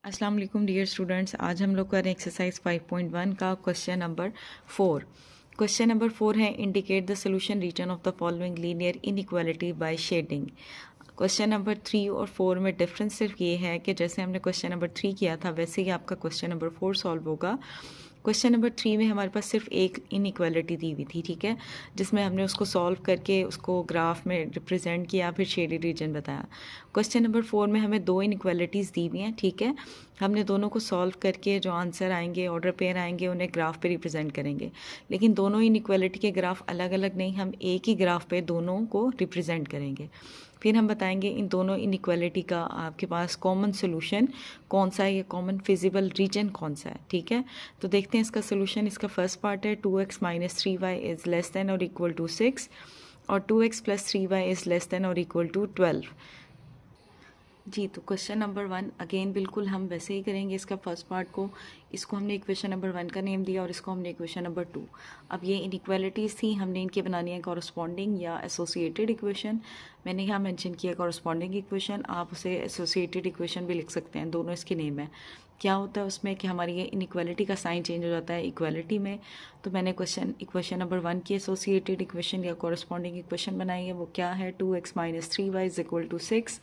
अस्सलाम वालेकुम dear students. आज हम लोग कर रहे हैं एक्सरसाइज 5.1 का क्वेश्चन नंबर 4। क्वेश्चन नंबर 4 है indicate the solution return of the following linear inequality by shading. Question number 3 और 4 में डिफरेंस सिर्फ ये है कि जैसे हमने क्वेश्चन नंबर 3 किया था वैसे ही आपका क्वेश्चन नंबर 4 सॉल्व होगा। क्वेश्चन नंबर 3 में हमारे पास सिर्फ एक इनइक्वालिटी दी हुई थी, ठीक है, जिसमें हमने उसको सॉल्व करके उसको ग्राफ में रिप्रेजेंट किया, फिर शेडेड रीजन बताया। क्वेश्चन नंबर 4 में हमें दो इनइक्वालिटीज़ दी हुई हैं, ठीक है, हमने दोनों को सॉल्व करके जो आंसर आएंगे, ऑर्डर पेयर आएंगे, उन्हें ग्राफ पे रिप्रेजेंट करेंगे। लेकिन दोनों इनइक्वालिटी के ग्राफ अलग अलग नहीं, हम एक ही ग्राफ पे दोनों को रिप्रेजेंट करेंगे। फिर हम बताएंगे इन दोनों इनइक्वालिटी का आपके पास कॉमन सोल्यूशन कौन सा है या कॉमन फिजिबल रीजन कौन सा है, ठीक है। तो देखते हैं इसका सोल्यूशन। इसका फर्स्ट पार्ट है 2x minus 3y is less than और इक्वल टू 6 और 2x plus 3y is less than और इक्वल टू 12। जी, तो क्वेश्चन नंबर 1 अगेन बिल्कुल हम वैसे ही करेंगे। इसका फर्स्ट पार्ट को, इसको हमने इक्वेशन नंबर 1 का नेम दिया और इसको हमने इक्वेशन नंबर 2। अब ये इनइक्वालिटीज़ थी, हमने इनके बनानी है कॉरस्पॉन्डिंग या एसोसिएटेड इक्वेशन। मैंने यहाँ मेंशन किया कॉरस्पॉन्डिंग इक्वेशन, आप उसे एसोसिएटेड इक्वेशन भी लिख सकते हैं, दोनों इसके नेम है। क्या होता है उसमें कि हमारी ये इनइक्वालिटी का साइन चेंज हो जाता है इक्वालिटी में। तो मैंने इक्वेशन नंबर 1 की एसोसिएटेड इक्वेशन या कॉरस्पॉन्डिंग इक्वेशन बनाई है, वो क्या है 2x minus 3y is equal to 6।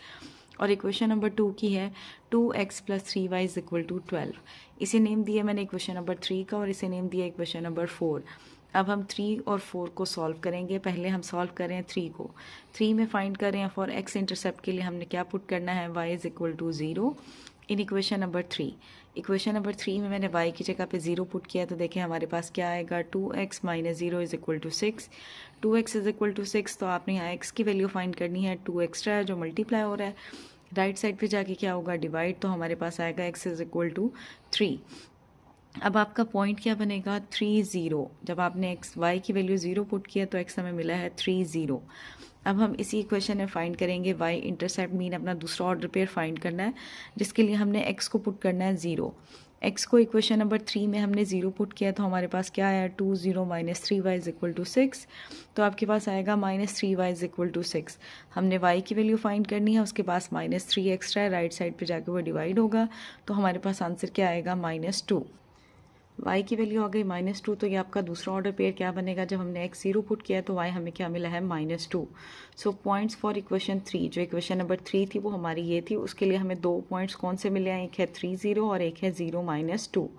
और इक्वेशन नंबर 2 की है 2x plus 3y is equal to 12। इसे नेम दिया मैंने इक्वेशन नंबर 3 का और इसे नेम दिया इक्वेशन नंबर 4। अब हम 3 और 4 को सॉल्व करेंगे। पहले हम सॉल्व करें 3 को। 3 में फाइंड करें फॉर x इंटरसेप्ट के लिए हमने क्या पुट करना है, y is equal to 0 in equation number 3। Equation number 3 में मैंने y की जगह पे 0 पुट किया, तो देखें हमारे पास क्या आएगा 2x minus 0 is equal to 6। 2x is equal to 6, तो आपने यहाँ x की वैल्यू फाइंड करनी है। 2 एक्स्ट्रा है जो मल्टीप्लाई हो रहा है, राइट साइड पे जाके क्या होगा डिवाइड, तो हमारे पास आएगा x इज इक्वल टू 3। अब आपका पॉइंट क्या बनेगा 3 0। जब आपने y की वैल्यू 0 पुट किया तो x हमें मिला है 3 0। अब हम इसी इक्वेशन में फाइंड करेंगे y इंटरसेप्ट मीन अपना दूसरा ऑर्डर पेयर फाइंड करना है, जिसके लिए हमने x को पुट करना है 0। x को इक्वेशन नंबर 3 में हमने 0 पुट किया, तो हमारे पास क्या आया 2 0 minus 3y is equal to 6। तो आपके पास आएगा minus 3y is equal to 6। हमने y की वैल्यू फाइंड करनी है, उसके पास माइनस 3 एक्स्ट्रा है, राइट साइड पे जाके वो डिवाइड होगा, तो हमारे पास आंसर क्या आएगा -2। y की वैल्यू आ गई -2, तो ये आपका दूसरा ऑर्डर पेयर क्या बनेगा। जब हमने x 0 पुट किया तो y हमें क्या मिला है -2। सो पॉइंट्स फॉर इक्वेशन 3, जो इक्वेशन नंबर 3 थी वो हमारी ये थी, उसके लिए हमें दो पॉइंट्स कौन से मिले हैं, एक है 3 0 और एक है 0 -2।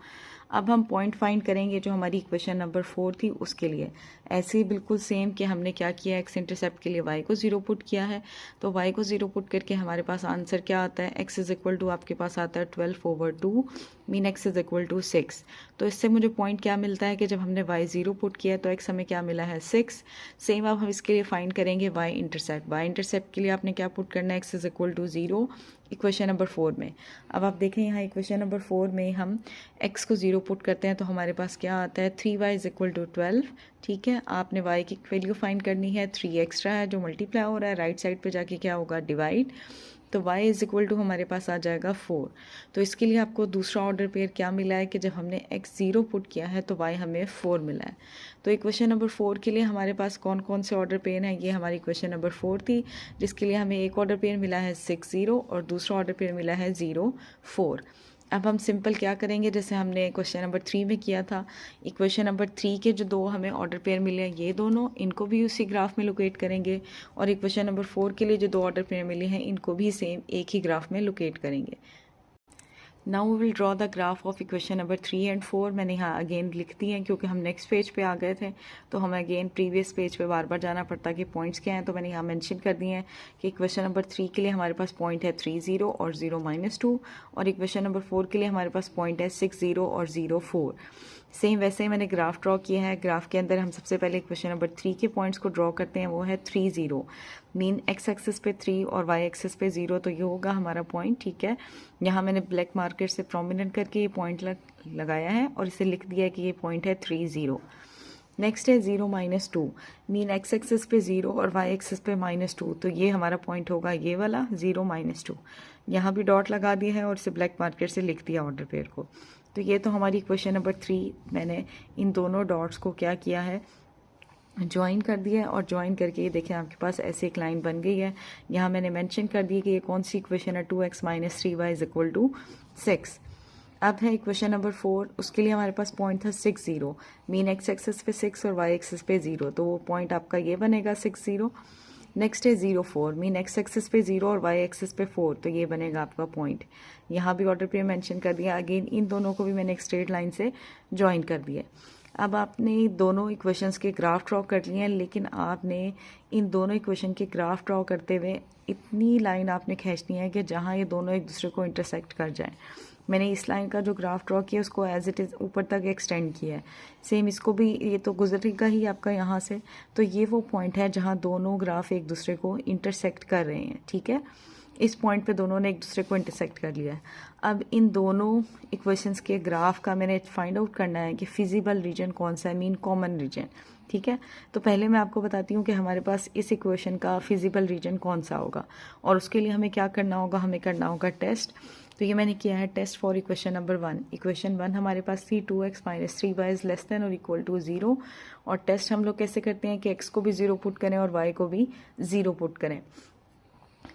अब हम पॉइंट फाइंड करेंगे जो हमारी इक्वेशन नंबर 4 थी उसके लिए। ऐसे ही बिल्कुल सेम कि हमने क्या किया, x इंटरसेप्ट के लिए y को 0 पुट किया है, तो y को 0 पुट करके हमारे पास आंसर क्या आता है, x इज इक्वल टू आपके पास आता है 12/2 mean x is equal to 6। तो इससे मुझे पॉइंट क्या मिलता है कि जब हमने y 0 पुट किया तो x हमें क्या मिला है 6। सेम अब हम इसके लिए फाइंड करेंगे y इंटरसेप्ट के लिए आपने क्या पुट करना है, x is equal to 0 equation number 4 में। अब आप देखें यहाँ इक्वेशन नंबर 4 में हम x को 0 पुट करते हैं तो हमारे पास क्या आता है 3y इज इक्वल टू 12, ठीक है। आपने y की वैल्यू फाइंड करनी है, 3 एक्स्ट्रा है जो मल्टीप्लाई हो रहा है, राइट साइड पे जाके क्या होगा डिवाइड, तो y इज इक्वल टू हमारे पास आ जाएगा 4। तो इसके लिए आपको दूसरा ऑर्डर पेयर क्या मिला है कि जब हमने x 0 पुट किया है तो y हमें 4 मिला है। तो इक्वेशन नंबर 4 के लिए हमारे पास कौन कौन से ऑर्डर पेयर हैं, ये हमारी इक्वेशन नंबर 4 थी, जिसके लिए हमें एक ऑर्डर पेयर मिला है 6 0 और दूसरा ऑर्डर पेयर मिला है 0 4। अब हम सिंपल क्या करेंगे, जैसे हमने क्वेश्चन नंबर 3 में किया था, इक्वेशन नंबर 3 के जो दो हमें ऑर्डर पेयर मिले हैं ये दोनों, इनको भी उसी ग्राफ में लोकेट करेंगे, और इक्वेशन नंबर 4 के लिए जो दो ऑर्डर पेयर मिले हैं इनको भी सेम एक ही ग्राफ में लोकेट करेंगे। Now we will draw the graph of equation number 3 and 4। मैंने यहाँ अगेन लिख दी हैं क्योंकि हम नेक्स्ट पेज पे आ गए थे, तो हमें अगेन प्रीवियस पेज पे बार बार जाना पड़ता कि पॉइंट्स क्या हैं, तो मैंने यहाँ मेंशन कर दिए हैं कि इक्वेशन नंबर 3 के लिए हमारे पास पॉइंट है 3 0 और 0 -2, और इक्वेशन नंबर 4 के लिए हमारे पास पॉइंट है 6 0 और 0 4। सेम वैसे ही मैंने ग्राफ ड्रॉ किया है। ग्राफ के अंदर हम सबसे पहले इक्वेशन नंबर 3 के पॉइंट्स को ड्रॉ करते हैं, वो है 3 0 मीन x एक्सिस पे 3 और y एक्सिस पे 0, तो ये होगा हमारा पॉइंट, ठीक है। यहाँ मैंने ब्लैक मार्कर से प्रोमिनेंट करके ये पॉइंट लगाया है और इसे लिख दिया है कि ये पॉइंट है 3 0। नेक्स्ट है 0 -2 मीन x एक्सिस पे 0 और y एक्सिस पे -2, तो ये हमारा पॉइंट होगा ये वाला 0 -2। यहाँ भी डॉट लगा दिया है और इसे ब्लैक मार्कर से लिख दिया ऑर्डर पेयर को। तो ये तो हमारी क्वेश्चन नंबर 3, मैंने इन दोनों डॉट्स को क्या किया है, ज्वाइन कर दिया है और ज्वाइन करके ये देखें आपके पास ऐसे एक लाइन बन गई है। यहाँ मैंने मेंशन कर दी कि ये कौन सी इक्वेशन है, 2x minus 3y is equal to 6। अब है इक्वेशन नंबर 4, उसके लिए हमारे पास पॉइंट था 6 0, मीन x एक्सिस पे 6 और y एक्सिस पे 0, तो वो पॉइंट आपका ये बनेगा 6 0। नेक्स्ट है 0 4, मीन x एक्सिस पे 0 और y एक्सिस पे 4, तो ये बनेगा आपका पॉइंट। यहाँ भी ऑर्डर पे मेंशन कर दिया। अगेन इन दोनों को भी मैंने एक स्ट्रेट लाइन से ज्वाइन कर दिया। अब आपने दोनों इक्वेशंस के ग्राफ ड्रॉ कर लिए हैं, लेकिन आपने इन दोनों इक्वेशन के ग्राफ ड्रॉ करते हुए इतनी लाइन आपने खींचनी है कि जहाँ ये दोनों एक दूसरे को इंटरसेक्ट कर जाएं। मैंने इस लाइन का जो ग्राफ ड्रॉ किया उसको एज इट इज़ ऊपर तक एक्सटेंड किया है। सेम इसको भी, ये तो गुजरेगा ही आपका यहाँ से, तो ये वो पॉइंट है जहाँ दोनों ग्राफ एक दूसरे को इंटरसेक्ट कर रहे हैं। ठीक है, इस पॉइंट पे दोनों ने एक दूसरे को इंटरसेक्ट कर लिया है। अब इन दोनों इक्वेशंस के ग्राफ का मैंने फाइंड आउट करना है कि फिजिबल रीजन कौन सा है, मीन कॉमन रीजन। ठीक है, तो पहले मैं आपको बताती हूँ कि हमारे पास इस इक्वेशन का फिजिबल रीजन कौन सा होगा, और उसके लिए हमें क्या करना होगा, हमें करना होगा टेस्ट। तो ये मैंने किया है test for equation number 1। Equation 1 हमारे पास थी 2x minus 3y is less than और इक्वल टू 0। और टेस्ट हम लोग कैसे करते हैं कि x को भी 0 पुट करें और y को भी 0 पुट करें।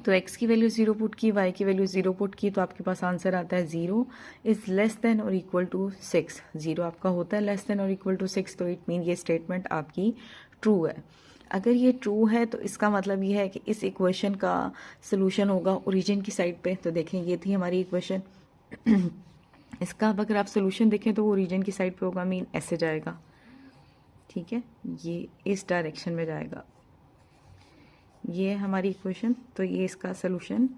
तो x की वैल्यू 0 पुट की, y की वैल्यू 0 पुट की, तो आपके पास आंसर आता है 0 इज लेस देन और इक्वल टू 6। 0 आपका होता है लेस देन और इक्वल टू 6, तो इट मीन ये स्टेटमेंट आपकी ट्रू है। अगर ये ट्रू है तो इसका मतलब ये है कि इस इक्वेशन का सोल्यूशन होगा ओरिजिन की साइड पे। तो देखें ये थी हमारी इक्वेशन इसका अब अगर आप सोल्यूशन देखें तो वो ओरिजिन की साइड पे होगा, मीन ऐसे जाएगा। ठीक है, ये इस डायरेक्शन में जाएगा। ये है हमारी इक्वेशन, तो ये इसका सोल्यूशन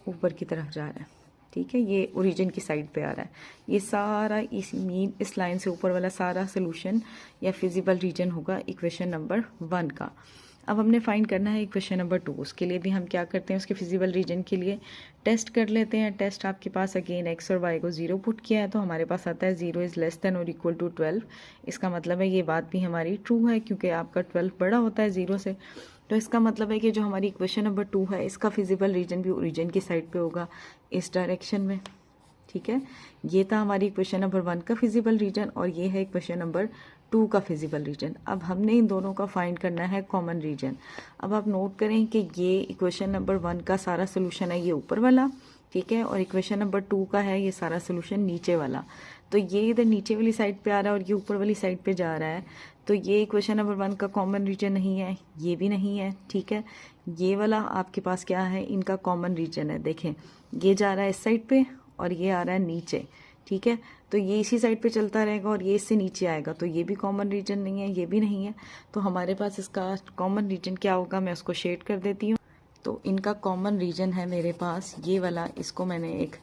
ऊपर की तरफ जा रहा है। ठीक है, ये ओरिजिन की साइड पे आ रहा है। ये सारा इस लाइन से ऊपर वाला सारा सोल्यूशन या फिजिबल रीजन होगा इक्वेशन नंबर 1 का। अब हमने फाइंड करना है इक्वेशन नंबर 2। उसके लिए भी हम क्या करते हैं, उसके फिजिबल रीजन के लिए टेस्ट कर लेते हैं। टेस्ट आपके पास अगेन x और y को 0 पुट किया है, तो हमारे पास आता है 0 इज़ लेस देन और इक्वल टू 12। इसका मतलब है ये बात भी हमारी ट्रू है, क्योंकि आपका 12 बड़ा होता है 0 से। तो इसका मतलब है कि जो हमारी इक्वेशन नंबर 2 है इसका फिजिबल रीजन भी ओरिजिन की साइड पे होगा, इस डायरेक्शन में। ठीक है, ये था हमारी इक्वेशन नंबर 1 का फिजिबल रीजन, और ये है इक्वेशन नंबर 2 का फिजिबल रीजन। अब हमने इन दोनों का फाइंड करना है कॉमन रीजन। अब आप नोट करें कि ये इक्वेशन नंबर 1 का सारा सोल्यूशन है ये ऊपर वाला, ठीक है, और इक्वेशन नंबर 2 का है ये सारा सोल्यूशन नीचे वाला। तो ये इधर नीचे वाली साइड पे आ रहा है और ये ऊपर वाली साइड पे जा रहा है, तो ये इक्वेशन नंबर 1 का कॉमन रीजन नहीं है, ये भी नहीं है। ठीक है, ये वाला आपके पास क्या है, इनका कॉमन रीजन है। देखें, ये जा रहा है इस साइड पे और ये आ रहा है नीचे। ठीक है, तो ये इसी साइड पे चलता रहेगा और ये इससे नीचे आएगा, तो ये भी कॉमन रीजन नहीं है, ये भी नहीं है। तो हमारे पास इसका कॉमन रीजन क्या होगा, मैं उसको शेड कर देती हूँ। तो इनका कॉमन रीजन है मेरे पास ये वाला, इसको मैंने एक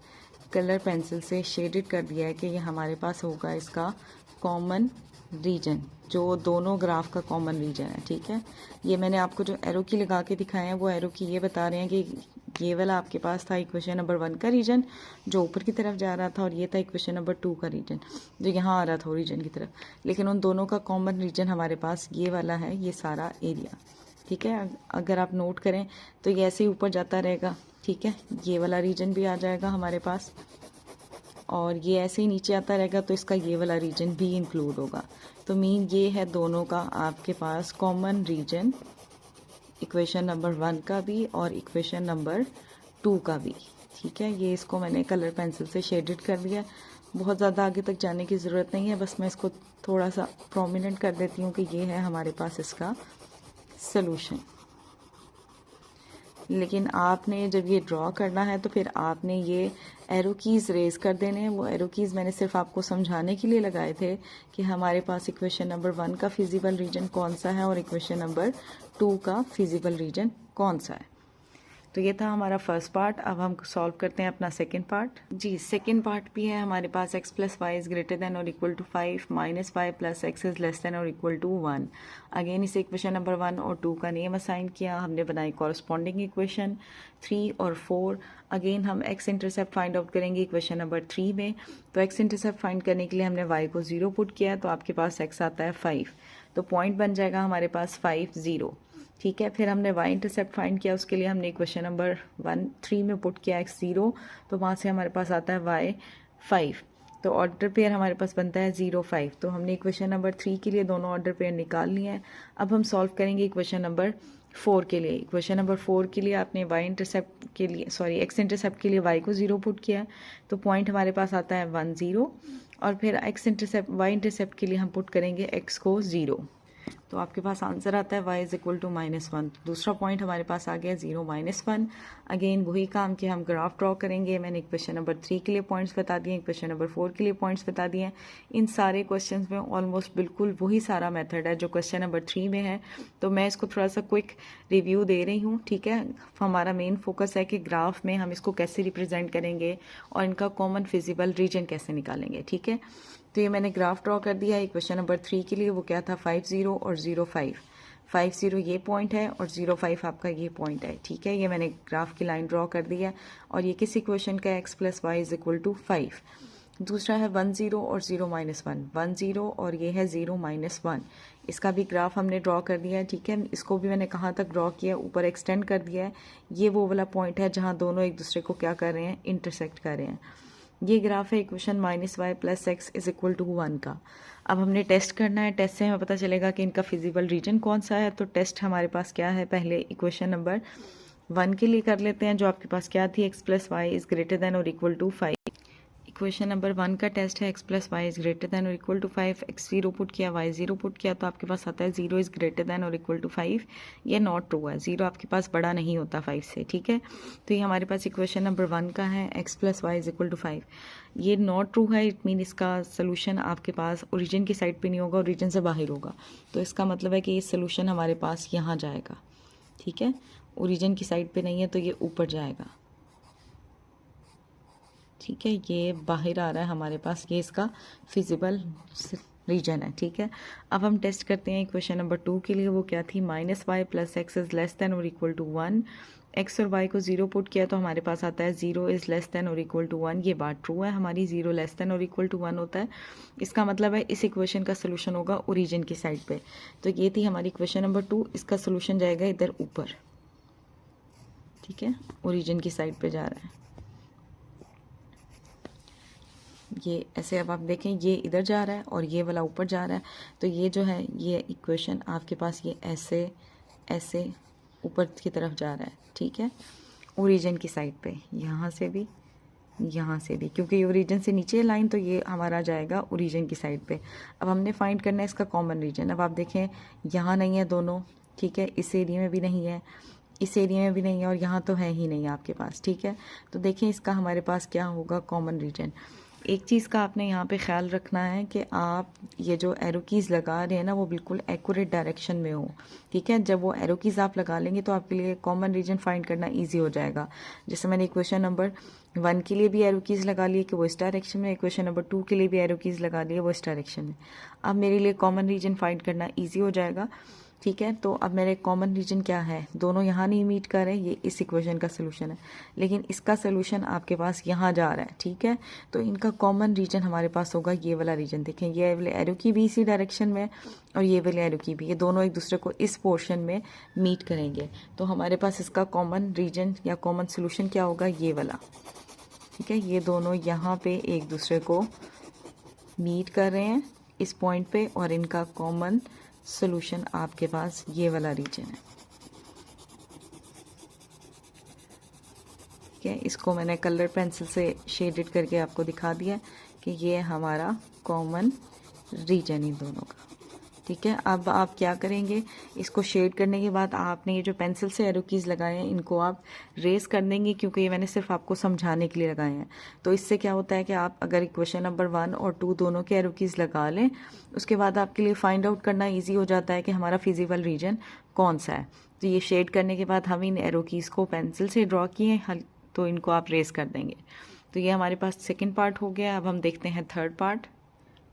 कलर पेंसिल से शेडेड कर दिया है कि ये हमारे पास होगा इसका कॉमन रीजन, जो दोनों ग्राफ का कॉमन रीजन है। ठीक है, ये मैंने आपको जो एरो की लगा के दिखाए हैं वो एरो की ये बता रहे हैं कि ये वाला आपके पास था इक्वेशन नंबर 1 का रीजन जो ऊपर की तरफ जा रहा था, और ये था इक्वेशन नंबर 2 का रीजन जो यहाँ आ रहा था ओरिजिन की तरफ। लेकिन उन दोनों का कॉमन रीजन हमारे पास ये वाला है, ये सारा एरिया। ठीक है, अगर आप नोट करें तो ये ऐसे ही ऊपर जाता रहेगा। ठीक है, ये वाला रीजन भी आ जाएगा हमारे पास, और ये ऐसे ही नीचे आता रहेगा, तो इसका ये वाला रीजन भी इंक्लूड होगा। तो मीन ये है दोनों का आपके पास कॉमन रीजन, इक्वेशन नंबर 1 का भी और इक्वेशन नंबर 2 का भी। ठीक है, ये इसको मैंने कलर पेंसिल से शेडेड कर दिया। बहुत ज़्यादा आगे तक जाने की ज़रूरत नहीं है, बस मैं इसको थोड़ा सा प्रोमिनेंट कर देती हूँ कि ये है हमारे पास इसका सॉल्यूशन। लेकिन आपने जब ये ड्रॉ करना है तो फिर आपने ये एरो कीज़ रेज कर देने हैं। वो एरो कीज़ मैंने सिर्फ आपको समझाने के लिए लगाए थे कि हमारे पास इक्वेशन नंबर 1 का फिजिबल रीजन कौन सा है और इक्वेशन नंबर 2 का फिजिबल रीजन कौन सा है। तो ये था हमारा फर्स्ट पार्ट। अब हम सॉल्व करते हैं अपना सेकंड पार्ट। जी, सेकंड पार्ट भी है हमारे पास x plus y is greater than और equal to 5 minus y plus x is less than और इक्वल टू 1। अगेन इसे इक्वेशन नंबर 1 और 2 का नेम असाइन किया, हमने बनाई कॉरस्पॉन्डिंग इक्वेशन 3 और 4। अगेन हम x इंटरसेप्ट फाइंड आउट करेंगे इक्वेशन नंबर 3 में। तो x इंटरसेप्ट फाइंड करने के लिए हमने y को 0 पुट किया, तो आपके पास x आता है 5, तो पॉइंट बन जाएगा हमारे पास 5 0। ठीक है, फिर हमने y इंटरसेप्ट फाइंड किया, उसके लिए हमने इक्वेशन नंबर 3 में पुट किया x 0, तो वहाँ से हमारे पास आता है y 5। तो ऑर्डर पेयर हमारे पास बनता है 0 5। तो हमने इक्वेशन नंबर 3 के लिए दोनों ऑर्डर पेयर निकाल लिए हैं। अब हम सॉल्व करेंगे इक्वेशन नंबर 4 के लिए। इक्वेशन नंबर 4 के लिए आपने एक्स इंटरसेप्ट के लिए y को 0 पुट किया है, तो पॉइंट हमारे पास आता है 1 0, और फिर y इंटरसेप्ट के लिए हम पुट करेंगे x को 0, तो आपके पास आंसर आता है y इज इक्वल टू -1। दूसरा पॉइंट हमारे पास आ गया 0 -1। अगेन वही काम कि हम ग्राफ ड्रॉ करेंगे। मैंने इक्वेशन नंबर 3 के लिए पॉइंट्स बता दिए, इक्वेशन नंबर 4 के लिए पॉइंट्स बता दिए। इन सारे क्वेश्चंस में ऑलमोस्ट बिल्कुल वही सारा मेथड है जो क्वेश्चन नंबर 3 में है, तो मैं इसको थोड़ा सा क्विक रिव्यू दे रही हूँ, ठीक है। हमारा मेन फोकस है कि ग्राफ में हम इसको कैसे रिप्रेजेंट करेंगे और इनका कॉमन फिजिबल रीजन कैसे निकालेंगे, ठीक है। तो ये मैंने ग्राफ ड्रॉ कर दिया है इक्वेशन नंबर 3 के लिए। वो क्या था, 5 0 और 0 5। 5 0 ये पॉइंट है और 0 5 आपका ये पॉइंट है, ठीक है। ये मैंने ग्राफ की लाइन ड्रॉ कर दी है, और ये किस इक्वेशन का x plus y is equal to 5। दूसरा है 1 0 और 0 -1। 1 0 और ये है 0 -1। इसका भी ग्राफ हमने ड्रॉ कर दिया है, ठीक है। इसको भी मैंने कहाँ तक ड्रॉ किया, ऊपर एक्सटेंड कर दिया है। ये वो वाला पॉइंट है जहाँ दोनों एक दूसरे को क्या कर रहे हैं, इंटरसेक्ट कर रहे हैं। ये ग्राफ है equation -y plus x is equal to 1 का। अब हमने टेस्ट करना है, टेस्ट से हमें पता चलेगा कि इनका फिजिबल रीजन कौन सा है। तो टेस्ट हमारे पास क्या है, पहले इक्वेशन नंबर 1 के लिए कर लेते हैं, जो आपके पास क्या थी, x plus y is greater than और इक्वल टू 5। इक्वेशन नंबर 1 का टेस्ट है x plus y is greater than और इक्वल टू 5। x 0 पुट किया, y 0 पुट किया, तो आपके पास आता है 0 इज ग्रेटर देन और इक्वल टू 5। ये नॉट ट्रू है, 0 आपके पास बड़ा नहीं होता 5 से, ठीक है। तो ये हमारे पास इक्वेशन नंबर 1 का है, x plus y is equal to 5। ये नॉट ट्रू है, इट मीन इसका सोल्यूशन आपके पास ओरिजिन की साइड पे नहीं होगा, ओरिजिन से बाहर होगा। तो इसका मतलब है कि ये सोल्यूशन हमारे पास यहाँ जाएगा, ठीक है। ओरिजिन की साइड पे नहीं है तो ये ऊपर जाएगा, ठीक है। ये बाहर आ रहा है हमारे पास, ये इसका फिजिबल रीजन है, ठीक है। अब हम टेस्ट करते हैं इक्वेशन नंबर 2 के लिए। वो क्या थी, -y plus x is less than और इक्वल टू 1। x और y को 0 पुट किया तो हमारे पास आता है 0 इज लेस देन और इक्वल टू 1। ये बात ट्रू है हमारी, 0 लेस देन और इक्वल टू 1 होता है। इसका मतलब है इस इक्वेशन का सोल्यूशन होगा ओरिजिन की साइड पे। तो ये थी हमारी इक्वेशन नंबर 2, इसका सोल्यूशन जाएगा इधर ऊपर, ठीक है, ओरिजिन की साइड पे जा रहा है ये ऐसे। अब आप देखें ये इधर जा रहा है और ये वाला ऊपर जा रहा है, तो ये जो है ये इक्वेशन आपके पास ये ऐसे ऐसे ऊपर की तरफ जा रहा है, ठीक है, ओरिजिन की साइड पे, यहाँ से भी यहाँ से भी, क्योंकि ये ओरिजिन से नीचे है लाइन, तो ये हमारा जाएगा ओरिजिन की साइड पे। अब हमने फाइंड करना है इसका कॉमन रीजन। अब आप देखें यहाँ नहीं है दोनों, ठीक है, इस एरिया में भी नहीं है, इस एरिया में भी नहीं है, और यहाँ तो है ही नहीं आपके पास, ठीक है। तो देखें इसका हमारे पास क्या होगा, कॉमन रीजन। एक चीज़ का आपने यहाँ पे ख्याल रखना है कि आप ये जो एरो कीज़ लगा रहे हैं ना, वो बिल्कुल एक्यूरेट डायरेक्शन में हो, ठीक है। जब वो एरो कीज़ आप लगा लेंगे तो आपके लिए कॉमन रीजन फाइंड करना इजी हो जाएगा। जैसे मैंने इक्वेशन नंबर 1 के लिए भी एरो कीज़ लगा लिए कि वो इस डायरेक्शन में, इक्वेशन नंबर 2 के लिए भी एरो कीज़ लगा लिए वो इस डायरेक्शन में। अब मेरे लिए कॉमन रीजन फाइंड करना ईजी हो जाएगा, ठीक है। तो अब मेरे कॉमन रीजन क्या है, दोनों यहाँ नहीं मीट कर रहे, ये इस इक्वेशन का सोल्यूशन है, लेकिन इसका सोल्यूशन आपके पास यहाँ जा रहा है, ठीक है। तो इनका कॉमन रीजन हमारे पास होगा ये वाला रीजन। देखें ये वाले एरो की भी इसी डायरेक्शन में और ये वाले एरो की भी, ये दोनों एक दूसरे को इस पोर्शन में मीट करेंगे। तो हमारे पास इसका कॉमन रीजन या कॉमन सोल्यूशन क्या होगा, ये वाला, ठीक है। ये दोनों यहाँ पे एक दूसरे को मीट कर रहे हैं इस पॉइंट पे, और इनका कॉमन सोल्यूशन आपके पास ये वाला रीजन है, ठीक है। इसको मैंने कलर पेंसिल से शेडेड करके आपको दिखा दिया कि ये हमारा कॉमन रीजन इन दोनों का, ठीक है। अब आप क्या करेंगे, इसको शेड करने के बाद आपने ये जो पेंसिल से एरो कीज़ लगाए हैं इनको आप रेस कर देंगे, क्योंकि ये मैंने सिर्फ आपको समझाने के लिए लगाए हैं। तो इससे क्या होता है कि आप अगर इक्वेशन नंबर 1 और 2 दोनों के एरो कीज़ लगा लें, उसके बाद आपके लिए फाइंड आउट करना ईजी हो जाता है कि हमारा फिजिबल रीजन कौन सा है। तो ये शेड करने के बाद हम इन एरो कीज़ को पेंसिल से ड्रॉ किए, तो इनको आप रेस कर देंगे। तो ये हमारे पास सेकेंड पार्ट हो गया। अब हम देखते हैं थर्ड पार्ट।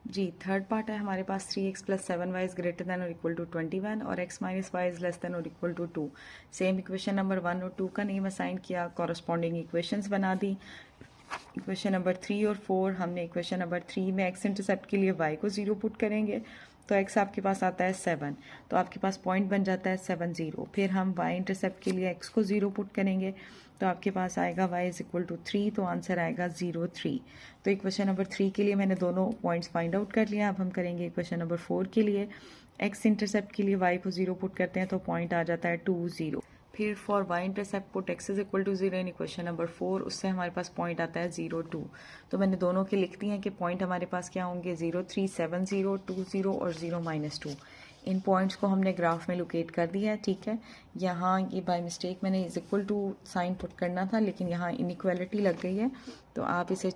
जी, थर्ड पार्ट है हमारे पास 3x plus 7y is greater than और इक्वल टू 21 और x minus y is less than और equal to 2। Same equation number 1 और 2 का नेम असाइन किया, कॉरस्पॉन्डिंग इक्वेशंस बना दी। इक्वेशन नंबर 3 और 4 हमने इक्वेशन नंबर 3 में x इंटरसेप्ट के लिए y को 0 पुट करेंगे, तो x आपके पास आता है 7, तो आपके पास पॉइंट बन जाता है 7 0। फिर हम y इंटरसेप्ट के लिए x को 0 पुट करेंगे तो आपके पास आएगा y इज इक्वल टू 3, तो आंसर आएगा 0 3। तो इक्वेशन नंबर 3 के लिए मैंने दोनों पॉइंट्स फाइंड आउट कर लिया। अब हम करेंगे इक्वेशन नंबर 4 के लिए। x इंटरसेप्ट के लिए y को 0 पुट करते हैं तो पॉइंट आ जाता है 2 0। फिर for y intercept put x is equal to 0 in equation number 4, उससे हमारे पास पॉइंट आता है 0 2। तो मैंने दोनों के लिख दिए हैं कि पॉइंट हमारे पास क्या होंगे 0 3 7 0 2 0 और 0 -2। इन पॉइंट्स को हमने ग्राफ में लोकेट कर दिया है, ठीक है। यहाँ ये बाय मिस्टेक मैंने is equal to sign put करना था, लेकिन यहाँ इनइक्वालिटी लग गई है, तो आप इसे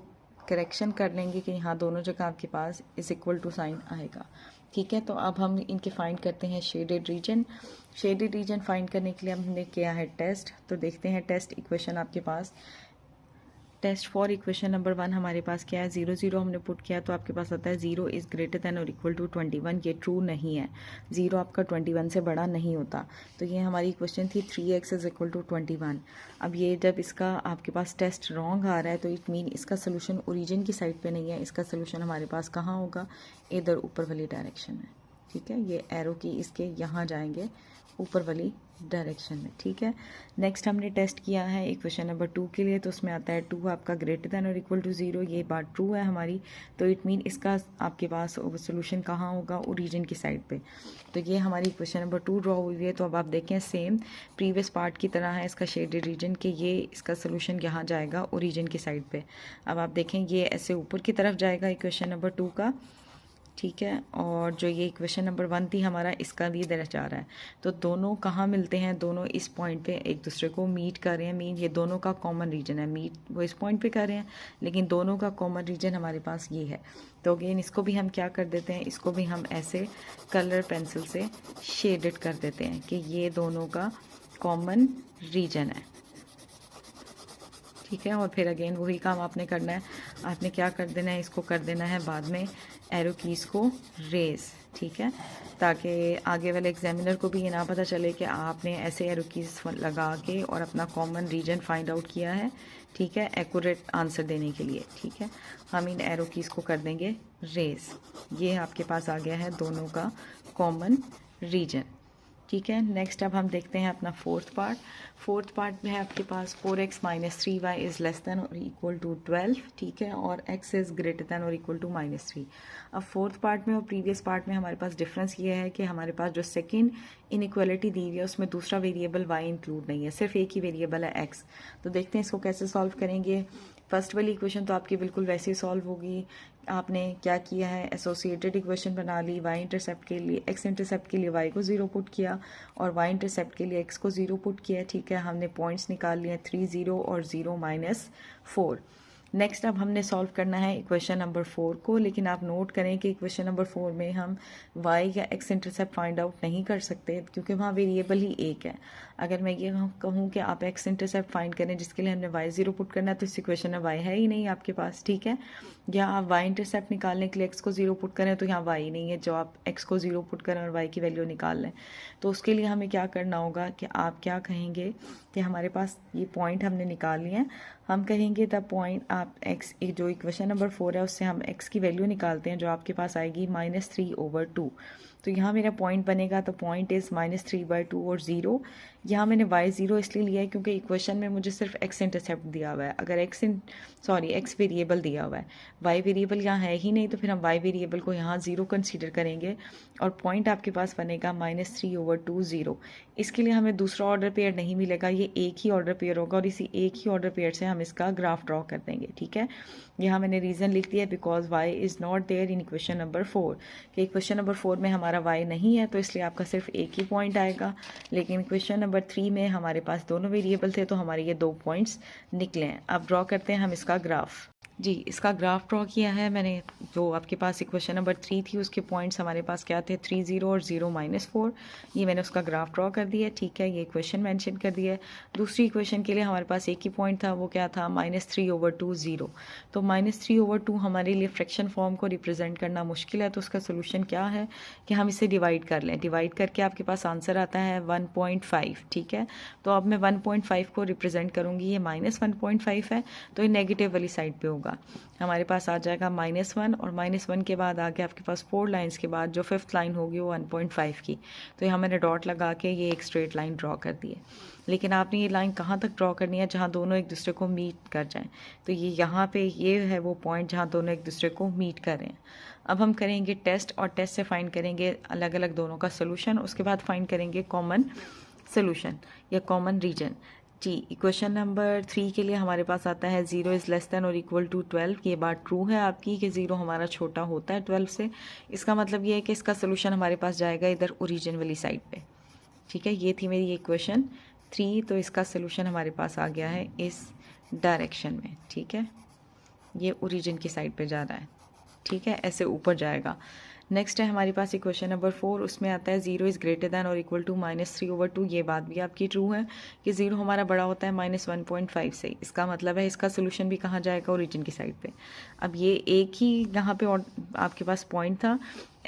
करेक्शन कर लेंगे कि यहाँ दोनों जगह आपके पास इज इक्वल टू साइन आएगा, ठीक है। तो अब हम इनके फाइंड करते हैं shaded region. Shaded region find करने के लिए हमने किया है टेस्ट, तो देखते हैं टेस्ट इक्वेशन आपके पास। टेस्ट फॉर इक्वेशन नंबर 1 हमारे पास क्या है, 0 0 हमने पुट किया तो आपके पास आता है 0 इज़ ग्रेटर दैन और इक्वल टू 21। ये ट्रू नहीं है, 0 आपका 21 से बड़ा नहीं होता। तो ये हमारी क्वेश्चन थी 3x इज इक्वल टू 21। अब ये जब इसका आपके पास टेस्ट रॉन्ग आ रहा है तो इट मीन इसका सोल्यूशन ओरिजिन की साइड पे नहीं है, इसका सोल्यूशन हमारे पास कहाँ होगा, इधर ऊपर वाली डायरेक्शन में, ठीक है। ये एरो की इसके यहाँ जाएंगे ऊपर वाली डायरेक्शन में, ठीक है। नेक्स्ट हमने टेस्ट किया है इक्वेशन नंबर 2 के लिए, तो उसमें आता है 2 आपका ग्रेटर दैन और इक्वल टू 0। ये बात ट्रू है हमारी, तो इट मीन इसका आपके पास सोल्यूशन कहाँ होगा, ओरिजिन की साइड पे। तो ये हमारी इक्वेशन नंबर 2 ड्रॉ हुई है। तो अब आप देखें सेम प्रीवियस पार्ट की तरह है इसका शेडेड रीजन के, ये इसका सोल्यूशन यहाँ जाएगा ओरिजिन की साइड पे। अब आप देखें ये ऐसे ऊपर की तरफ जाएगा इक्वेशन नंबर 2 का, ठीक है। और जो ये इक्वेशन नंबर 1 थी हमारा, इसका भी इधर जा रहा है। तो दोनों कहाँ मिलते हैं, दोनों इस पॉइंट पे एक दूसरे को मीट कर रहे हैं। मीन ये दोनों का कॉमन रीजन है, मीट वो इस पॉइंट पे कर रहे हैं, लेकिन दोनों का कॉमन रीजन हमारे पास ये है। तो अगेन इसको भी हम क्या कर देते हैं, इसको भी हम ऐसे कलर पेंसिल से शेडेड कर देते हैं कि ये दोनों का कॉमन रीजन है, ठीक है। और फिर अगेन वही काम आपने करना है, आपने क्या कर देना है, इसको कर देना है बाद में एरो कीज़ को रेज, ठीक है, ताकि आगे वाले एग्जामिनर को भी ये ना पता चले कि आपने ऐसे एरो कीज़ लगा के और अपना कॉमन रीजन फाइंड आउट किया है, ठीक है, एक्यूरेट आंसर देने के लिए, ठीक है। हम इन एरो कीज़ को कर देंगे रेज। ये आपके पास आ गया है दोनों का कॉमन रीजन, ठीक है। नेक्स्ट अब हम देखते हैं अपना फोर्थ पार्ट में है आपके पास 4x - 3y is less than और इक्वल टू 12, ठीक है, और x इज़ ग्रेटर दैन और इक्वल टू -3। अब फोर्थ पार्ट में और प्रीवियस पार्ट में हमारे पास डिफरेंस ये है कि हमारे पास जो सेकंड इनइक्वालिटी दी हुई है उसमें दूसरा वेरिएबल y इंक्लूड नहीं है, सिर्फ एक ही वेरिएबल है x। तो देखते हैं इसको कैसे सॉल्व करेंगे। फर्स्ट वाली इक्वेशन तो आपकी बिल्कुल वैसे ही सॉल्व होगी। आपने क्या किया है, एसोसिएटेड इक्वेशन बना ली, y इंटरसेप्ट के लिए x इंटरसेप्ट के लिए y को 0 पुट किया और y इंटरसेप्ट के लिए x को 0 पुट किया, ठीक है। हमने पॉइंट्स निकाल लिए 3 0 और 0 -4। नेक्स्ट अब हमने सॉल्व करना है इक्वेशन नंबर 4 को, लेकिन आप नोट करें कि इक्वेशन नंबर 4 में हम y या x इंटरसेप्ट फाइंड आउट नहीं कर सकते क्योंकि वहाँ वेरिएबल ही एक है। अगर मैं ये कहूँ कि आप x इंटरसेप्ट फाइंड करें जिसके लिए हमने y 0 पुट करना है, तो इस इक्वेशन में y है ही नहीं आपके पास, ठीक है। या आप y इंटरसेप्ट निकालने के लिए x को 0 पुट करें तो यहाँ y नहीं है, जो आप x को 0 पुट करें और y की वैल्यू निकाल लें। तो उसके लिए हमें क्या करना होगा कि आप क्या कहेंगे कि हमारे पास ये पॉइंट हमने निकाल लिए हैं, हम कहेंगे द पॉइंट आप x जो इक्वेशन नंबर 4 है उससे हम x की वैल्यू निकालते हैं जो आपके पास आएगी -3/2। तो यहाँ मेरा पॉइंट बनेगा, तो पॉइंट इज़ -3/2 और 0। यहाँ मैंने y 0 इसलिए लिया है क्योंकि इक्वेशन में मुझे सिर्फ x इंटरसेप्ट दिया हुआ है। अगर x वेरिएबल दिया हुआ है, y वेरिएबल यहाँ है ही नहीं, तो फिर हम y वेरिएबल को यहाँ 0 कंसीडर करेंगे और पॉइंट आपके पास बनेगा -3/2 0। इसके लिए हमें दूसरा ऑर्डर पेयर नहीं मिलेगा, ये एक ही ऑर्डर पेयर होगा और इसी एक ही ऑर्डर पेयर से हम इसका ग्राफ ड्रॉ कर देंगे, ठीक है। यहाँ मैंने रीज़न लिख दिया because y is not there in equation number 4, कि इक्वेशन नंबर 4 में हमारा y नहीं है, तो इसलिए आपका सिर्फ एक ही पॉइंट आएगा। लेकिन इक्वेशन नंबर 3 में हमारे पास दोनों वेरिएबल थे, तो हमारे ये 2 पॉइंट्स निकले हैं। अब ड्रॉ करते हैं हम इसका ग्राफ। जी, इसका ग्राफ ड्रॉ किया है मैंने। जो आपके पास इक्वेशन नंबर 3 थी उसके पॉइंट्स हमारे पास क्या थे, 3 0 और 0 -4। ये मैंने उसका ग्राफ ड्रॉ कर दिया, ठीक है। ये इक्वेशन मेंशन कर दिया है। दूसरी इक्वेशन के लिए हमारे पास एक ही पॉइंट था, वो क्या था, -3/2 0। तो -3/2 हमारे लिए फ्रैक्शन फॉर्म को रिप्रेजेंट करना मुश्किल है, तो उसका सोल्यूशन क्या है कि हम इसे डिवाइड कर लें। डिवाइड करके आपके पास आंसर आता है 1.5, ठीक है। तो अब मैं 1.5 को रिप्रेजेंट करूँगी, ये -1.5 है तो ये नेगेटिव वाली साइड पे होगा। हमारे पास आ जाएगा -1 और -1 के बाद आगे आपके पास 4 लाइन्स के बाद जो 5th लाइन होगी वो 1.5 की। तो यहाँ मैंने डॉट लगा के ये एक स्ट्रेट लाइन ड्रॉ कर दी है। लेकिन आपने ये लाइन कहाँ तक ड्रॉ करनी है, जहाँ दोनों एक दूसरे को मीट कर जाएं। तो ये यहाँ पे ये है वो पॉइंट जहाँ दोनों एक दूसरे को मीट कर रहे हैं। अब हम करेंगे टेस्ट और टेस्ट से फाइंड करेंगे अलग अलग दोनों का सोल्यूशन। उसके बाद फाइंड करेंगे कॉमन सोल्यूशन या कॉमन रीजन। जी, इक्वेशन नंबर 3 के लिए हमारे पास आता है 0 इज़ लेस देन और इक्वल टू 12। ये बात ट्रू है आपकी कि 0 हमारा छोटा होता है 12 से। इसका मतलब ये है कि इसका सोल्यूशन हमारे पास जाएगा इधर ओरिजिन वाली साइड पे, ठीक है। ये थी मेरी इक्वेशन 3, तो इसका सोल्यूशन हमारे पास आ गया है इस डायरेक्शन में, ठीक है। ये ओरिजिन की साइड पे जा रहा है, ठीक है, ऐसे ऊपर जाएगा। नेक्स्ट है हमारे पास इक्वेशन नंबर 4, उसमें आता है 0 इज़ ग्रेटर दैन और इक्वल टू -3/2। ये बात भी आपकी ट्रू है कि 0 हमारा बड़ा होता है -1.5 से। इसका मतलब है इसका सोल्यूशन भी कहाँ जाएगा, ओरिजिन की साइड पे। अब ये एक ही यहाँ पे और आपके पास पॉइंट था,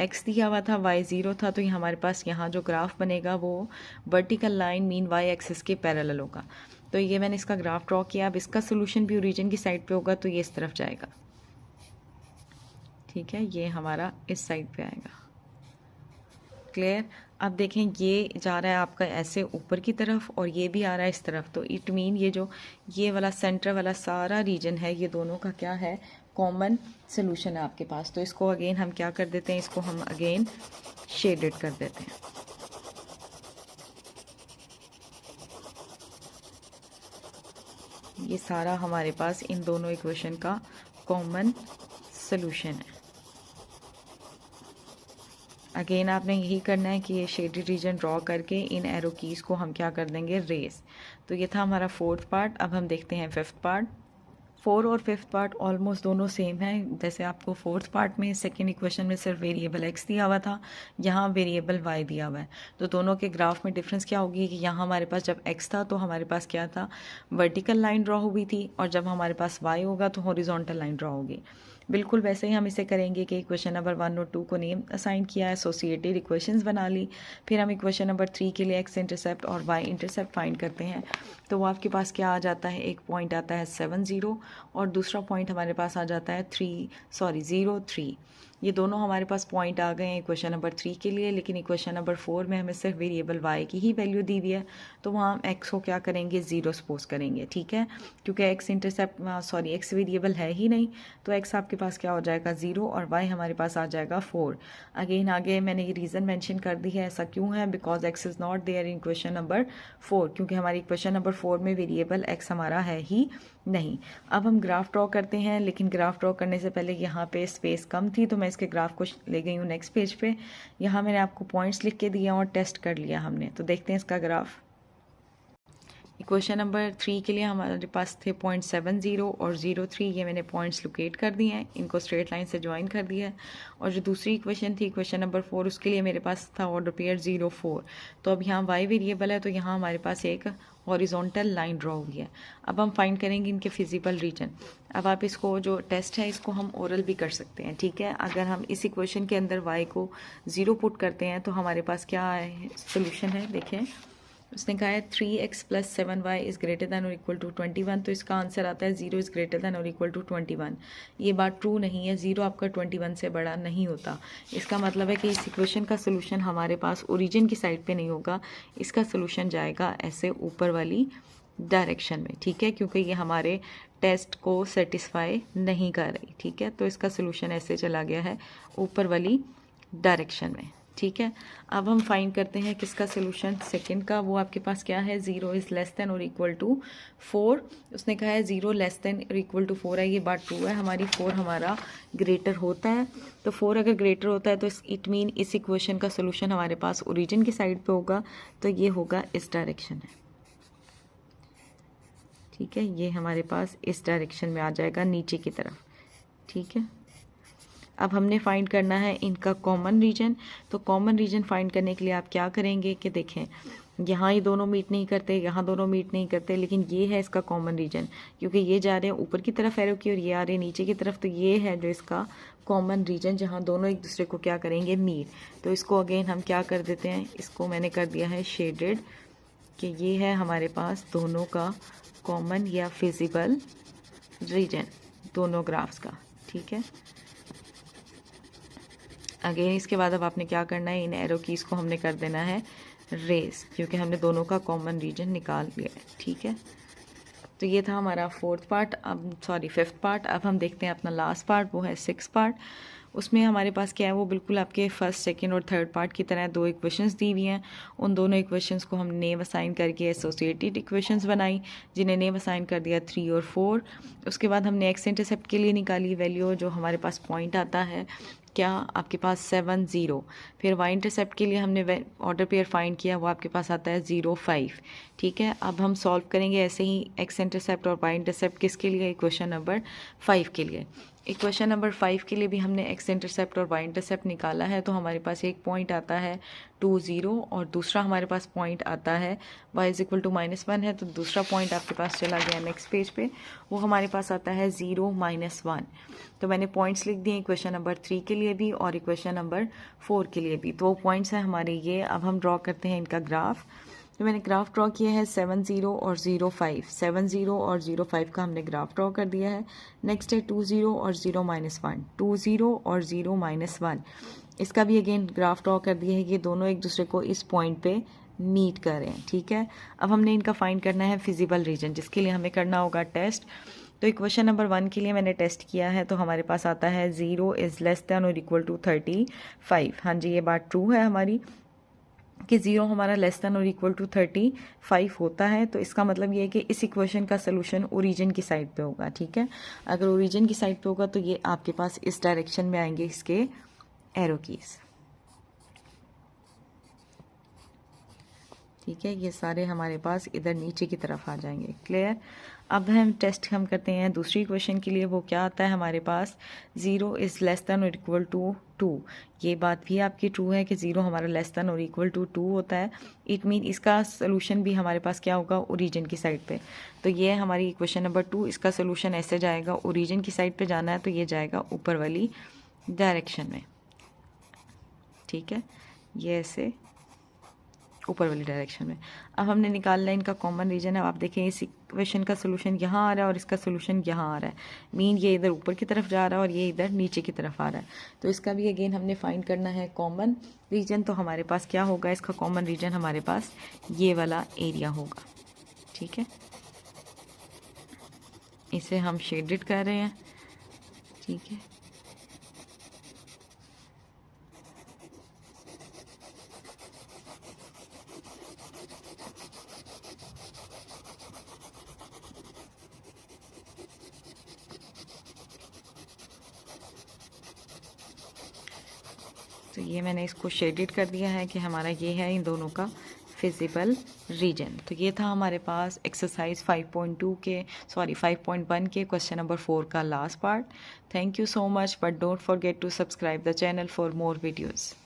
x दिया हुआ था, y 0 था, तो ये हमारे पास यहाँ जो ग्राफ बनेगा वो vertical line mean y axis के पैरेलल होगा। तो ये मैंने इसका ग्राफ ड्रॉ किया। अब इसका सोल्यूशन भी ओरिजिन की साइड पे होगा, तो ये इस तरफ जाएगा, ठीक है। ये हमारा इस साइड पे आएगा, क्लियर। अब देखें ये जा रहा है आपका ऐसे ऊपर की तरफ और ये भी आ रहा है इस तरफ, तो इट मीन ये जो ये वाला सेंटर वाला सारा रीजन है, ये दोनों का क्या है, कॉमन सोल्यूशन है आपके पास। तो इसको अगेन हम क्या कर देते हैं, इसको हम अगेन शेडेड कर देते हैं। ये सारा हमारे पास इन दोनों इक्वेशन का कॉमन सोल्यूशन है। अगेन आपने यही करना है कि ये शेडेड रीजन ड्रॉ करके इन एरो कीज़ को हम क्या कर देंगे, रेस। तो ये था हमारा 4th पार्ट। अब हम देखते हैं 5th पार्ट। 4 और 5th पार्ट ऑलमोस्ट दोनों सेम है। जैसे आपको 4th पार्ट में सेकेंड इक्वेशन में सिर्फ वेरिएबल x दिया हुआ था, यहाँ वेरिएबल y दिया हुआ है। तो दोनों के ग्राफ में डिफरेंस क्या होगी कि यहाँ हमारे पास जब x था तो हमारे पास क्या था, वर्टिकल लाइन ड्रॉ हुई थी, और जब हमारे पास y होगा तो हॉरिजॉन्टल लाइन ड्रॉ होगी। बिल्कुल वैसे ही हम इसे करेंगे कि इक्वेशन नंबर 1 और 2 को नेम असाइन किया, एसोसिएटेड इक्वेशंस बना ली। फिर हम इक्वेशन नंबर 3 के लिए x इंटरसेप्ट और y इंटरसेप्ट फाइंड करते हैं। तो वो आपके पास क्या आ जाता है, एक पॉइंट आता है 7 0 और दूसरा पॉइंट हमारे पास आ जाता है 0 3। ये दोनों हमारे पास पॉइंट आ गए हैं इक्वेशन नंबर 3 के लिए। लेकिन इक्वेशन नंबर 4 में हमें सिर्फ वेरिएबल y की ही वैल्यू दी हुई है, तो वहाँ हम x को क्या करेंगे, 0 सपोज करेंगे, ठीक है। क्योंकि x वेरिएबल है ही नहीं, तो x आपके पास क्या हो जाएगा 0 और y हमारे पास आ जाएगा 4। अगेन आगे मैंने ये रीज़न मेंशन कर दी है, ऐसा क्यों है, because x is not there in equation number 4, क्योंकि हमारी इक्वेशन नंबर 4 में वेरिएबल x हमारा है ही नहीं। अब हम ग्राफ ड्रॉ करते हैं, लेकिन ग्राफ ड्रॉ करने से पहले यहाँ पे स्पेस कम थी, तो मैं इसके ग्राफ को ले गई हूँ नेक्स्ट पेज पे। यहाँ मैंने आपको पॉइंट्स लिख के दिया और टेस्ट कर लिया हमने। तो देखते हैं इसका ग्राफ। इक्वेशन नंबर 3 के लिए हमारे पास थे 0.70 और 0.3, ये मैंने पॉइंट्स लोकेट कर दिए हैं, इनको स्ट्रेट लाइन से ज्वाइन कर दिया है। और जो दूसरी इक्वेशन थी इक्वेशन नंबर 4, उसके लिए मेरे पास था ऑर्डर पेयर 0 4। तो अब यहाँ y वेरिएबल है, तो यहाँ हमारे पास एक हॉरिजॉन्टल लाइन ड्रॉ हुई है। अब हम फाइंड करेंगे इनके फिजिबल रीजन। अब आप इसको जो टेस्ट है इसको हम ओरल भी कर सकते हैं, ठीक है। अगर हम इस इक्वेशन के अंदर y को 0 पुट करते हैं तो हमारे पास क्या है, सोल्यूशन है, देखें। उसने कहा है 3x + 7y is greater than और इक्वल टू 21, तो इसका आंसर आता है 0 इज़ ग्रेटर दैन और इक्वल टू 21। ये बात ट्रू नहीं है, 0 आपका 21 से बड़ा नहीं होता। इसका मतलब है कि इस इक्वेशन का सोल्यूशन हमारे पास ओरिजिन की साइड पे नहीं होगा, इसका सोल्यूशन जाएगा ऐसे ऊपर वाली डायरेक्शन में, ठीक है, क्योंकि ये हमारे टेस्ट को सेटिस्फाई नहीं कर रही, ठीक है। तो इसका सोल्यूशन ऐसे चला गया है ऊपर वाली डायरेक्शन में, ठीक है। अब हम फाइंड करते हैं किसका सोल्यूशन, सेकंड का। वो आपके पास क्या है, 0 इज़ लेस देन और इक्वल टू 4। उसने कहा है 0 लेस देन और इक्वल टू 4 है, ये बात ट्रू है हमारी। 4 हमारा ग्रेटर होता है, तो 4 अगर ग्रेटर होता है तो इट मीन इस इक्वेशन का सोल्यूशन हमारे पास ओरिजिन की साइड पे होगा, तो ये होगा इस डायरेक्शन में, ठीक है। ये हमारे पास इस डायरेक्शन में आ जाएगा नीचे की तरफ, ठीक है। अब हमने फाइंड करना है इनका कॉमन रीजन। तो कॉमन रीजन फाइंड करने के लिए आप क्या करेंगे कि देखें, यहाँ ही दोनों मीट नहीं करते, यहाँ दोनों मीट नहीं करते, लेकिन ये है इसका कॉमन रीजन, क्योंकि ये जा रहे हैं ऊपर की तरफ एरो की और ये आ रहे हैं नीचे की तरफ, तो ये है जो इसका कॉमन रीजन जहाँ दोनों एक दूसरे को क्या करेंगे, मीट। तो इसको अगेन हम क्या कर देते हैं, इसको मैंने कर दिया है शेडेड, कि ये है हमारे पास दोनों का कॉमन या फिजिबल रीजन दोनों ग्राफ्स का, ठीक है। अगेन इसके बाद अब आपने क्या करना है, इन एरो कीज को हमने कर देना है रेस, क्योंकि हमने दोनों का कॉमन रीजन निकाल लिया है, ठीक है। तो ये था हमारा फिफ्थ पार्ट। अब हम देखते हैं अपना लास्ट पार्ट, वो है सिक्स पार्ट। उसमें हमारे पास क्या है, वो बिल्कुल आपके फर्स्ट, सेकंड और थर्ड पार्ट की तरह दो इक्वेशंस दी हुई हैं। उन दोनों इक्वेशंस को हम नेम असाइन करके एसोसिएटेड इक्वेशंस बनाई, जिन्हें नेम असाइन कर दिया 3 और 4। उसके बाद हमने एक्स इंटरसेप्ट के लिए निकाली वैल्यू, जो हमारे पास पॉइंट आता है क्या आपके पास 7 0। फिर वाई इंटरसेप्ट के लिए हमने ऑर्डर पेयर फाइंड किया, वो आपके पास आता है 0 5, ठीक है। अब हम सॉल्व करेंगे ऐसे ही एक्स इंटरसेप्ट और वाई इंटरसेप्ट किसके लिए, इक्वेशन नंबर 5 के लिए। इक्वेशन नंबर 5 के लिए भी हमने एक्स इंटरसेप्ट और वाई इंटरसेप्ट निकाला है, तो हमारे पास एक पॉइंट आता है 2 0 और दूसरा हमारे पास पॉइंट आता है y = -1 है, तो दूसरा पॉइंट आपके पास चला गया नेक्स्ट पेज पे, वो हमारे पास आता है 0 -1। तो मैंने पॉइंट्स लिख दिए इक्वेशन नंबर 3 के लिए भी और इक्वेशन नंबर 4 के लिए भी। तो पॉइंट्स हैं हमारे ये। अब हम ड्रॉ करते हैं इनका ग्राफ। तो मैंने ग्राफ ड्रॉ किया है 7 0 और 0 5। 7 0 और 0 5 का हमने ग्राफ ड्रॉ कर दिया है। नेक्स्ट है 2 0 और 0 -1। 2 0 और 0 -1, इसका भी अगेन ग्राफ ड्रॉ कर दिया है। ये दोनों एक दूसरे को इस पॉइंट पे मीट कर रहे हैं, ठीक है। अब हमने इनका फाइंड करना है फिजिबल रीजन, जिसके लिए हमें करना होगा टेस्ट। तो इक्वेशन नंबर 1 के लिए मैंने टेस्ट किया है, तो हमारे पास आता है 0 < 35। हाँ जी, ये बात ट्रू है हमारी कि 0 हमारा < 35 होता है। तो इसका मतलब ये है कि इस इक्वेशन का सोल्यूशन ओरिजिन की साइड पे होगा, ठीक है। अगर ओरिजिन की साइड पे होगा तो ये आपके पास इस डायरेक्शन में आएंगे इसके एरो कीज, ठीक है। ये सारे हमारे पास इधर नीचे की तरफ आ जाएंगे, क्लियर। अब हम टेस्ट करते हैं दूसरी इक्वेशन के लिए। वो क्या आता है हमारे पास, 0 < 2। ये बात भी आपकी ट्रू है कि 0 हमारा < 2 होता है। इट मीन इसका सोल्यूशन भी हमारे पास क्या होगा, ओरिजिन की साइड पे। तो ये है हमारी इक्वेशन नंबर 2। इसका सोल्यूशन ऐसे जाएगा, ओरिजिन की साइड पे जाना है तो ये जाएगा ऊपर वाली डायरेक्शन में, ठीक है। ये ऐसे ऊपर वाली डायरेक्शन में। अब हमने निकालना है इनका कॉमन रीजन है। अब आप देखें इस इक्वेशन का सोल्यूशन यहाँ आ रहा है और इसका सोल्यूशन यहाँ आ रहा है, मीन ये इधर ऊपर की तरफ जा रहा है और ये इधर नीचे की तरफ आ रहा है। तो इसका भी अगेन हमने फाइंड करना है कॉमन रीजन। तो हमारे पास क्या होगा, इसका कॉमन रीजन हमारे पास ये वाला एरिया होगा, ठीक है। इसे हम शेडेड कर रहे हैं, ठीक है। तो ये मैंने इसको शेडेड कर दिया है कि हमारा ये है इन दोनों का फिजिबल रीजन। तो ये था हमारे पास एक्सरसाइज 5.1 के क्वेश्चन नंबर 4 का last part. Thank you so much, but don't forget to subscribe the channel for more videos.